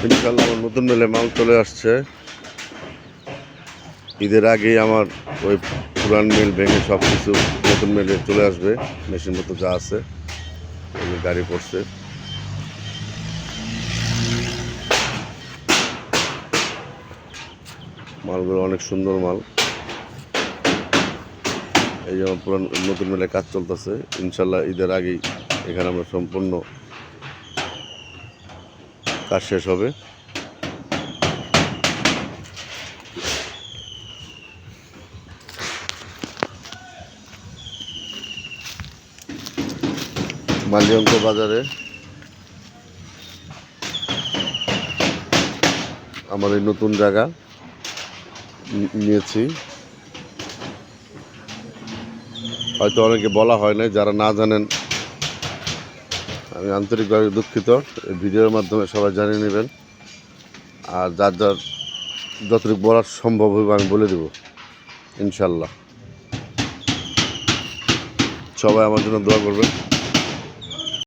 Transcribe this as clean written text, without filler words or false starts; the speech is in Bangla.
ইনশাল্লাহ আমার নতুন মেলে মাল চলে আসছে। ঈদের আগেই আমার ওই পুরান মিল ভেঙে সব কিছু নতুন মেলে চলে আসবে। মেশিন মতো যা আছে গাড়ি পড়ছে। মালগুলো অনেক সুন্দর মাল। এই যে আমার পুরান নতুন মেলে কাজ চলতেছে। ইনশাল্লাহ ঈদের আগেই এখানে আমরা সম্পূর্ণ কাজ শেষ হবে। মালিয়ঙ্ক বাজারে আমার এই নতুন জায়গা নিয়েছি। হয়তো অনেকে বলা হয় না, যারা না জানেন আমি আন্তরিকভাবে দুঃখিত। এই ভিডিওর মাধ্যমে সবাই জানিয়ে নেবেন, আর যার যার যতটুকু বলার সম্ভব হবে আমি বলে দেব ইনশাল্লাহ। সবাই আমার জন্য দোয়া করবেন।